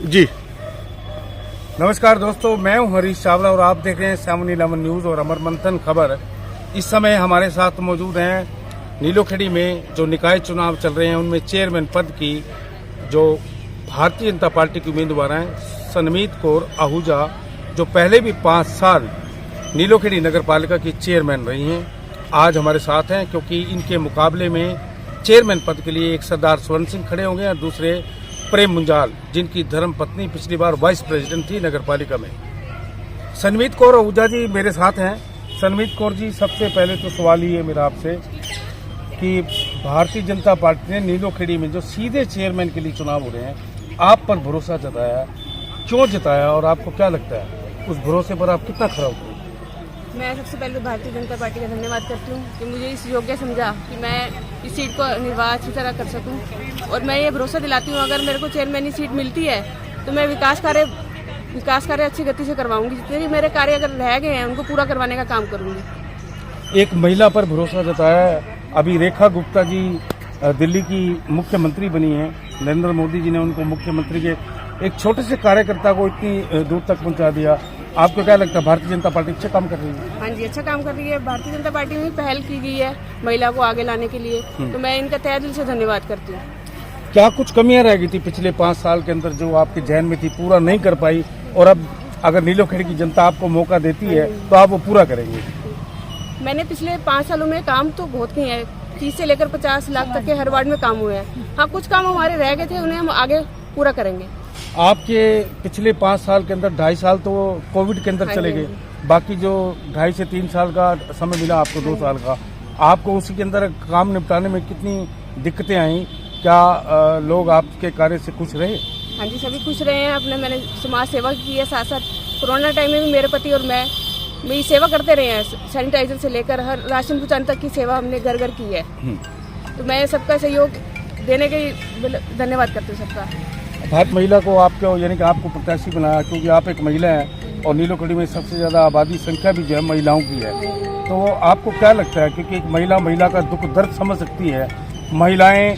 जी नमस्कार दोस्तों, मैं हूं हरीश चावला और आप देख रहे हैं 7-11 न्यूज़ और अमर मंथन खबर। इस समय हमारे साथ मौजूद हैं नीलोखेड़ी में जो निकाय चुनाव चल रहे हैं उनमें चेयरमैन पद की जो भारतीय जनता पार्टी की उम्मीदवार हैं सनमीत कौर आहूजा, जो पहले भी 5 साल नीलोखेड़ी नगर पालिका की चेयरमैन रही हैं, आज हमारे साथ हैं क्योंकि इनके मुकाबले में चेयरमैन पद के लिए एक सरदार स्वर्ण सिंह खड़े होंगे और दूसरे प्रेम मुंजाल, जिनकी धर्म पत्नी पिछली बार वाइस प्रेसिडेंट थी नगर पालिका में। सनमीत कौर आहूजा जी मेरे साथ हैं। सनमीत कौर जी, सबसे पहले तो सवाल ये है मेरा आपसे कि भारतीय जनता पार्टी ने नीलोखेड़ी में जो सीधे चेयरमैन के लिए चुनाव हो रहे हैं, आप पर भरोसा जताया, क्यों जताया और आपको क्या लगता है उस भरोसे पर आप कितना खरा उतरे? मैं सबसे पहले भारतीय जनता पार्टी का धन्यवाद करती हूँ कि मुझे इस योग्य समझा कि मैं इस सीट को निर्वाह अच्छी तरह कर सकूँ, और मैं ये भरोसा दिलाती हूँ अगर मेरे को चेयरमैन की सीट मिलती है तो मैं विकास कार्य अच्छी गति से करवाऊंगी। जितने भी मेरे कार्य अगर रह गए हैं उनको पूरा करवाने का काम करूँगी। एक महिला पर भरोसा जताया है। अभी रेखा गुप्ता जी दिल्ली की मुख्यमंत्री बनी है, नरेंद्र मोदी जी ने उनको मुख्यमंत्री के एक छोटे से कार्यकर्ता को इतनी दूर तक पहुंचा दिया। आपको क्या लगता है भारतीय जनता पार्टी अच्छा काम कर रही है? हाँ जी, अच्छा काम कर रही है। भारतीय जनता पार्टी में पहल की गई है महिला को आगे लाने के लिए, तो मैं इनका तहे दिल से धन्यवाद करती हूँ। क्या कुछ कमियां रह गई थी पिछले 5 साल के अंदर जो आपके जहन में थी, पूरा नहीं कर पाई, और अब अगर नीलोखेड़ी की जनता आपको मौका देती है तो आप वो पूरा करेंगे? मैंने पिछले 5 सालों में काम तो बहुत किए हैं, 30 से लेकर 50 लाख तक के हर वार्ड में काम हुए हैं। हाँ, कुछ काम हमारे रह गए थे, उन्हें हम आगे पूरा करेंगे। आपके पिछले 5 साल के अंदर 2.5 साल तो कोविड के अंदर चले गए, बाकी जो 2.5 से 3 साल का समय मिला आपको, 2 साल का, आपको उसी के अंदर काम निपटाने में कितनी दिक्कतें आई? क्या लोग आपके कार्य से खुश रहे? हाँ जी, सभी खुश रहे हैं। मैंने समाज सेवा की है, साथ साथ कोरोना टाइम में भी मेरे पति और मैं मेरी सेवा करते रहे हैं। सैनिटाइजर से लेकर हर राशन पहुँचाने तक की सेवा हमने घर घर की है। तो मैं सबका सहयोग देने के धन्यवाद करती हूँ सबका। भारत महिला को आपको यानी कि आपको प्रत्याशी बनाया क्योंकि आप एक महिला हैं और नीलोखेड़ी में सबसे ज़्यादा आबादी संख्या भी जो है महिलाओं की है, तो आपको क्या लगता है क्योंकि एक महिला का दुख दर्द समझ सकती है, महिलाएं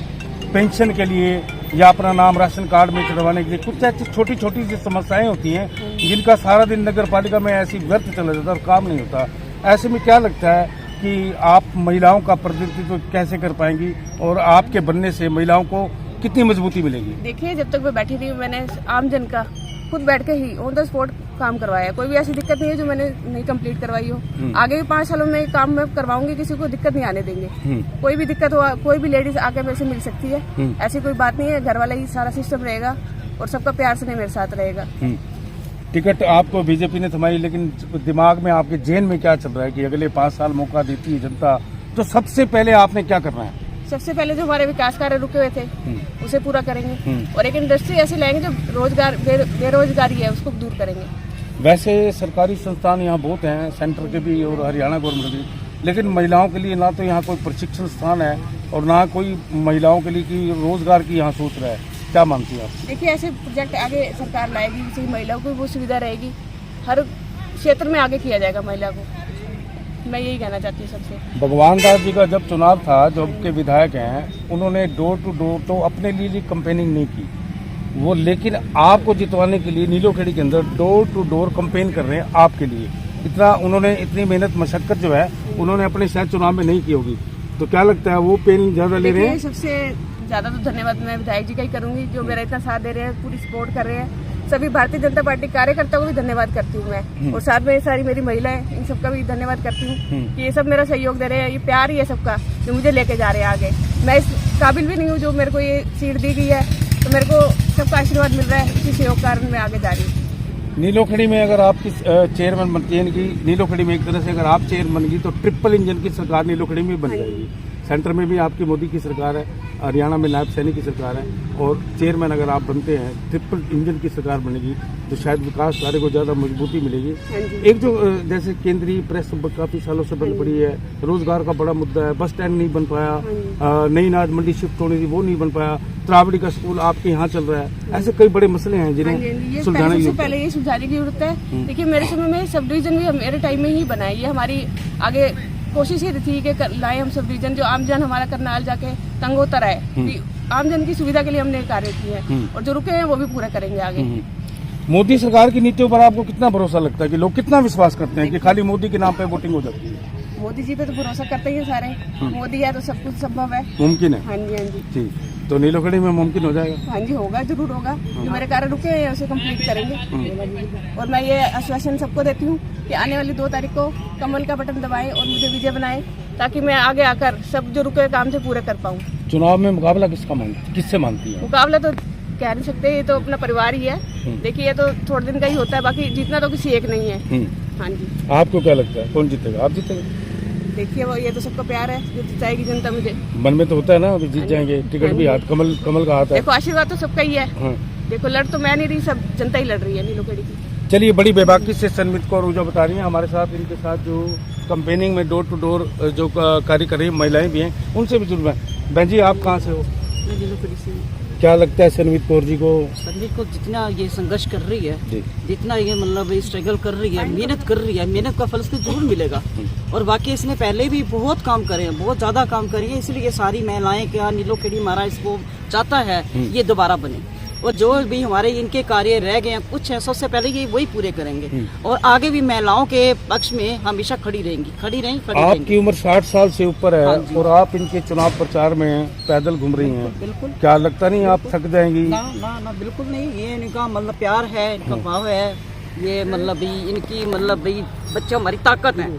पेंशन के लिए या अपना नाम राशन कार्ड में चढ़वाने के लिए कुछ ऐसी छोटी छोटी सी समस्याएं होती हैं जिनका सारा दिन नगर पालिका में ऐसी व्यर्थ चला जाता है और काम नहीं होता। ऐसे में क्या लगता है कि आप महिलाओं का प्रतिनिधित्व कैसे कर पाएंगी और आपके बनने से महिलाओं को कितनी मजबूती मिलेगी? देखिए, जब तक मैं बैठी थी मैंने आम जन का खुद बैठ के ही ऑन द स्पॉट काम करवाया। कोई भी ऐसी दिक्कत नहीं है जो मैंने नहीं कंप्लीट करवाई हो। आगे भी 5 सालों में काम मैं करवाऊंगी, किसी को दिक्कत नहीं आने देंगे। कोई भी दिक्कत हो, कोई भी लेडीज आके मेरे से मिल सकती है, ऐसी कोई बात नहीं है। घर वाला ही सारा सिस्टम रहेगा और सबका प्यार से मेरे साथ रहेगा। टिकट आपको बीजेपी ने थमाई, लेकिन दिमाग में आपके जेन में क्या चल रहा है कि अगले 5 साल मौका देती है जनता, तो सबसे पहले आपने क्या करना है? सबसे पहले जो हमारे विकास कार्य रुके हुए थे उसे पूरा करेंगे और एक इंडस्ट्री ऐसी लाएंगे जो बेरोजगारी है उसको दूर करेंगे। वैसे सरकारी संस्थान यहाँ बहुत हैं, सेंटर के भी और हरियाणा गवर्नमेंट भी, लेकिन महिलाओं के लिए ना तो यहाँ कोई प्रशिक्षण स्थान है और ना कोई महिलाओं के लिए कि रोजगार की यहाँ सोच रहा है। क्या मानती हैं आप? देखिए, ऐसे प्रोजेक्ट आगे सरकार लाएगी जिससे महिलाओं को वो सुविधा रहेगी, हर क्षेत्र में आगे किया जाएगा महिला को। मैं यही कहना चाहती हूँ सबसे। भगवान दास जी का जब चुनाव था, जो के विधायक हैं, उन्होंने डोर टू डोर तो अपने लिए कंपेनिंग नहीं की वो, लेकिन आपको जितवाने के लिए नीलोखेड़ी के अंदर डोर टू डोर कंपेन कर रहे हैं आपके लिए। इतनी मेहनत मशक्कत जो है उन्होंने अपने शायद चुनाव में नहीं की होगी, तो क्या लगता है वो पेन ज्यादा ले रहे हैं? सबसे ज्यादा तो धन्यवाद मैं विधायक जी का ही करूंगी जो मेरा इतना साथ दे रहे हैं, पूरी सपोर्ट कर रहे हैं। सभी भारतीय जनता पार्टी कार्यकर्ताओं को भी धन्यवाद करती हूँ मैं, और साथ में सारी मेरी महिलाएं, इन सबका भी धन्यवाद करती हूँ कि ये सब मेरा सहयोग दे रहे हैं। ये प्यार ही है सबका जो मुझे लेके जा रहे हैं आगे। मैं इस काबिल भी नहीं हूँ जो मेरे को ये सीट दी गई है, तो मेरे को सबका आशीर्वाद मिल रहा है, इसी सहयोग कारण मैं आगे जा रही हूँ। नीलोखेड़ी में अगर आपकी चेयरमैन बनती है, नीलोखेड़ी में एक तरह से अगर आप चेयरमैन बनगी तो ट्रिपल इंजन की सरकार नीलोखेड़ी में बन जाएगी। सेंटर में भी आपकी मोदी की सरकार है, हरियाणा में नायब सैनी की सरकार है, और चेयरमैन अगर आप बनते हैं, ट्रिपल इंजन की सरकार बनेगी तो शायद विकास कार्य को ज़्यादा मजबूती मिलेगी। एक जो जैसे केंद्रीय प्रेस काफ़ी सालों से बंद पड़ी है, रोजगार का बड़ा मुद्दा है, बस स्टैंड नहीं बन पाया, नई अनाज मंडी शिफ्ट होनी थी वो नहीं बन पाया, त्रावड़ी का स्कूल आपके यहाँ चल रहा है, ऐसे कई बड़े मसले हैं जिन्हें सुलझाने की पहले ये सुलझाने की जरूरत है। देखिए, मेरे समय में सब डिवीजन भी मेरे टाइम में ही बना है। ये हमारी आगे कोशिश ये थी कि लाए हम सब डिवीजन, जो आमजन हमारा करनाल जाके तंग होता रहे, आम जन की सुविधा के लिए हमने कार्य किए हैं और जो रुके हैं वो भी पूरा करेंगे आगे। मोदी सरकार की नीतियों पर आपको कितना भरोसा लगता है कि लोग कितना विश्वास करते हैं कि खाली मोदी के नाम पे वोटिंग हो जाती है? मोदी जी पे तो भरोसा करते ही हैं सारे। मोदी है तो सब कुछ संभव है। मुमकिन है। हाँ जी, हाँ जी। ठीक, तो नीलोखेड़ी में मुमकिन हो जाएगा? हाँ जी, होगा, जरूर होगा। जो मेरे कार्य रुके हैं उसे कंप्लीट करेंगे। और मैं ये आश्वासन सबको देती हूँ कि आने वाली 2 तारीख को कमल का बटन दबाएं और मुझे विजय बनाएं, ताकि मैं आगे आकर सब जो रुके काम थे पूरे कर पाऊँ। चुनाव में मुकाबला किससे मानती है? मुकाबला तो कह नहीं सकते, ये तो अपना परिवार ही है। देखिए, ये तो थोड़े दिन का ही होता है, बाकी जीतना तो किसी एक नहीं है। हाँ जी। आपको क्या लगता है कौन जीतेगा? आप जीतेंगे? देखिए, वो ये तो सबका प्यार है, जो जिताएगी जनता मुझे। मन में तो होता है ना अभी जीत जाएंगे, टिकट भी हाथ कमल का हाथ है। देखो, आशीर्वाद तो सबका ही है। देखो, लड़ तो मैं नहीं रही, सब जनता ही लड़ रही है नीलोखेड़ी की। चलिए, बड़ी बेबाकी से सनमित कौर ऊर्जा बता रही हैं हमारे साथ। इनके साथ जो कैंपेनिंग में डोर टू डोर जो कार्य कर रही महिलाएं भी हैं, उनसे भी जुड़ना है। बहन जी, आप कहाँ से हो? मैं नीलोखेड़ी से हूँ। क्या लगता है सनमित कौर जी को? संदीप को जितना ये संघर्ष कर रही है, जितना ये मतलब स्ट्रगल कर रही है, मेहनत कर रही है, मेहनत का फल इसको जरूर मिलेगा। और बाकी इसने पहले भी बहुत काम करे हैं, बहुत ज्यादा काम करी है, इसलिए सारी महिलाएं क्या नीलोखेड़ी महाराज इसको चाहता है ये दोबारा बने। और जो भी हमारे इनके कार्य रह गए हैं, कुछ है, सबसे पहले ये वही पूरे करेंगे और आगे भी महिलाओं के पक्ष में हमेशा खड़ी रहेंगी। आपकी उम्र 60 साल से ऊपर है और आप इनके चुनाव प्रचार में पैदल घूम रही हैं। बिल्कुल। क्या लगता नहीं आप थक जाएंगी? ना बिल्कुल नहीं। ये इनका मतलब प्यार है, इनका भाव है, ये मतलब इनकी मतलब बच्चों हमारी ताकत है,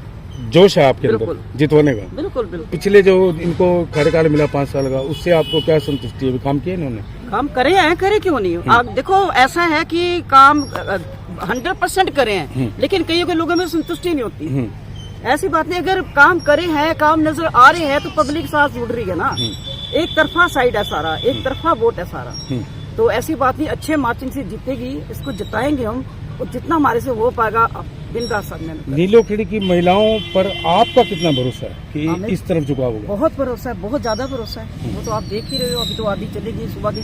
जोश है आपके अंदर जितवाने का। बिल्कुल। पिछले जो इनको कार्यकाल मिला 5 साल का, उससे आपको क्या संतुष्टि है? काम किए इन्होंने? काम करे हैं, करे क्यों नहीं? आप देखो, ऐसा है कि काम 100% करे हैं, लेकिन कईयों के लोगों में संतुष्टि नहीं होती। ऐसी बात नहीं, अगर काम करे हैं, काम नजर आ रहे हैं, तो पब्लिक साथ जुड़ रही है ना। एक तरफा साइड है सारा, एक तरफा वोट है सारा। तो ऐसी बात नहीं, अच्छे मार्जिन से जीतेगी, इसको जिताएंगे हम, और जितना हमारे से हो पाएगा दिन रात साथ में। नीलोखेड़ी की महिलाओं पर आपका कितना भरोसा है कि इस तरफ झुकाव होगा? बहुत भरोसा है, बहुत ज्यादा भरोसा है। वो तो आप देख ही रहे हो, अभी तो आधी चलेगी, सुबह की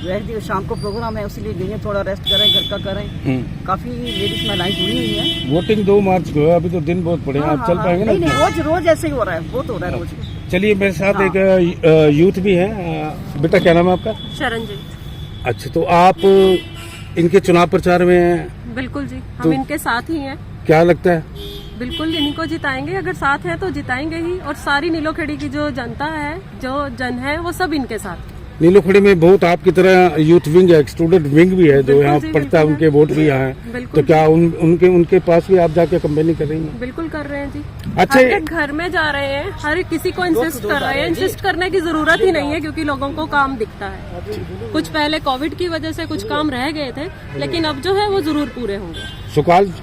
रह दी, शाम को प्रोग्राम है, उसीलिए गई है, थोड़ा रेस्ट करें, घर का करें। काफी लेडीज महिलाएं जुड़ी हुई है। वोटिंग 2 मार्च को है, अभी तो दिन बहुत पड़े हैं। आप चल पाएंगे ना? नहीं, रोज ऐसे ही हो रहा है, बहुत हो रहा है रोज। चलिए, मेरे साथ एक यूथ भी है। बेटा, क्या नाम है आपका? शरणजीत। अच्छा, तो आप इनके चुनाव प्रचार में हैं? बिल्कुल जी, हम तो इनके साथ ही हैं। क्या लगता है? बिल्कुल इन्हीं को जिताएंगे, अगर साथ हैं तो जिताएंगे ही। और सारी नीलोखेड़ी की जो जनता है, जो जन है, वो सब इनके साथ। नीलोखेड़ी में बहुत आपकी तरह यूथ विंग है, स्टूडेंट विंग भी है, जो यहाँ पढ़ता है, उनके वोट भी यहाँ है। तो क्या उनके पास भी आप जाके कैंपेनिंग कर रही हैं? बिल्कुल कर रहे हैं जी। अच्छा, हर एक घर में जा रहे हैं, हर किसी को इंसिस्ट कर रहे हैं। इंसिस्ट करने की जरूरत ही नहीं है, क्योंकि लोगों को काम दिखता है। कुछ पहले कोविड की वजह से कुछ काम रह गए थे, लेकिन अब जो है वो जरूर पूरे होंगे।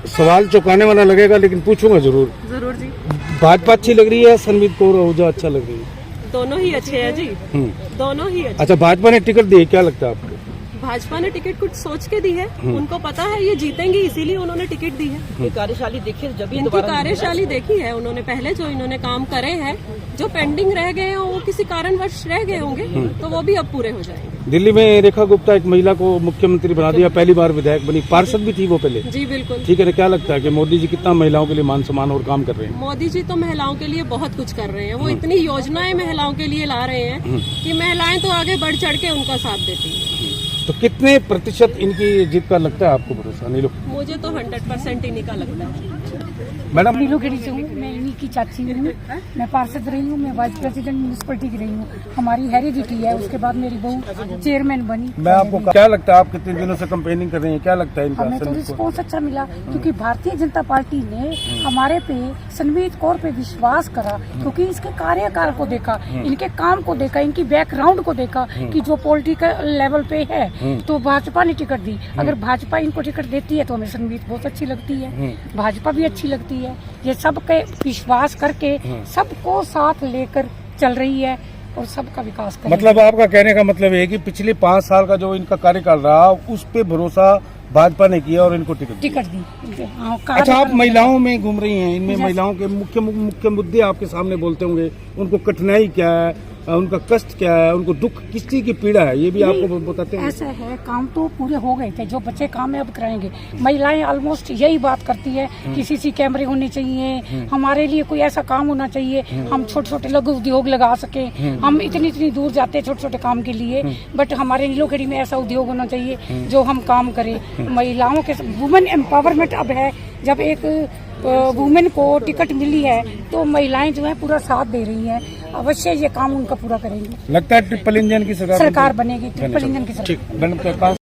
सवाल चौंकाने वाला लगेगा, लेकिन पूछूंगा जरूर जी। भाजपा अच्छी लग रही है, सनमित कौर ऊर्जा अच्छा लग रही है? दोनों ही अच्छे हैं जी, दोनों ही अच्छे। अच्छा, भाजपा ने टिकट दी है, क्या लगता है आपको? भाजपा ने टिकट कुछ सोच के दी है, उनको पता है ये जीतेंगे, इसीलिए उन्होंने टिकट दी है। ये कार्यशाली देखिए, जब इनकी कार्यशाली देखी है उन्होंने, पहले जो इन्होंने काम करे हैं, जो पेंडिंग रह गए हैं, वो किसी कारणवश रह गए होंगे, तो वो भी अब पूरे हो जाएंगे। दिल्ली में रेखा गुप्ता एक महिला को मुख्यमंत्री बना दिया, पहली बार विधायक बनी, पार्षद भी थी वो पहले। जी बिल्कुल। ठीक है, क्या लगता है कि मोदी जी कितना महिलाओं के लिए मान सम्मान और काम कर रहे हैं? मोदी जी तो महिलाओं के लिए बहुत कुछ कर रहे हैं। वो इतनी योजनाएं महिलाओं के लिए ला रहे हैं कि महिलाएं तो आगे बढ़ चढ़ के उनका साथ देती हैं। तो कितने प्रतिशत इनकी जीत का लगता है आपको भरोसा? नीलो, मुझे तो 100% इन्हीं का लगता है। मैडम, नीलोखेड़ी से हूँ, मैं इन्हीं की चाची हूँ। मैं पार्षद रही हूँ, मैं वाइस प्रेसिडेंट म्यूनिसिपलिटी की रही हूँ। हमारी हेरिडिटी है। उसके बाद मेरी बहू चेयरमैन बनी। मैं आपको क्या लगता है, आप कितने दिनों से कैंपेनिंग कर रही हैं, क्या लगता है इनका? हमें तो रिस्पॉन्स अच्छा मिला, क्योंकि भारतीय जनता पार्टी ने हमारे पे, सनमीत कौर पे विश्वास करा, क्योंकि इसके कार्यकाल को देखा, इनके काम को देखा, इनकी बैकग्राउंड को देखा कि जो पॉलिटिकल लेवल पे है, तो भाजपा ने टिकट दी। अगर भाजपा इनको टिकट देती है तो हमें सनमीत बहुत अच्छी लगती है, भाजपा भी अच्छी लगती है। ये सबके विश्वास करके सबको साथ लेकर चल रही है और सबका विकास कर। मतलब आपका कहने का मतलब है कि पिछले 5 साल का जो इनका कार्यकाल रहा, उस पे भरोसा भाजपा ने किया और इनको टिकट दी। अच्छा, आप महिलाओं में घूम रही हैं, इनमें महिलाओं के मुख्य मुद्दे आपके सामने बोलते होंगे, उनको कठिनाई क्या है, उनका कष्ट क्या है, उनको दुख किस चीज की पीड़ा है, ये भी आपको बताते हैं? ऐसा है, काम तो पूरे हो गए थे, जो बच्चे काम है अब कराएंगे। महिलाएं ऑलमोस्ट यही बात करती है कि सीसी कैमरे होने चाहिए, हमारे लिए कोई ऐसा काम होना चाहिए, हम छोटे छोटे लघु उद्योग लगा सके। हम इतनी दूर जाते हैं छोटे छोटे काम के लिए, बट हमारे नीलोखेड़ी में ऐसा उद्योग होना चाहिए जो हम काम करें। महिलाओं के वुमेन एम्पावरमेंट अब है, जब एक वुमेन को टिकट मिली है तो महिलाएं जो है पूरा साथ दे रही हैं। अवश्य ये काम उनका पूरा करेंगे। लगता है ट्रिपल इंजन की सरकार बनेगी, ट्रिपल इंजन की सरकार। ठीक,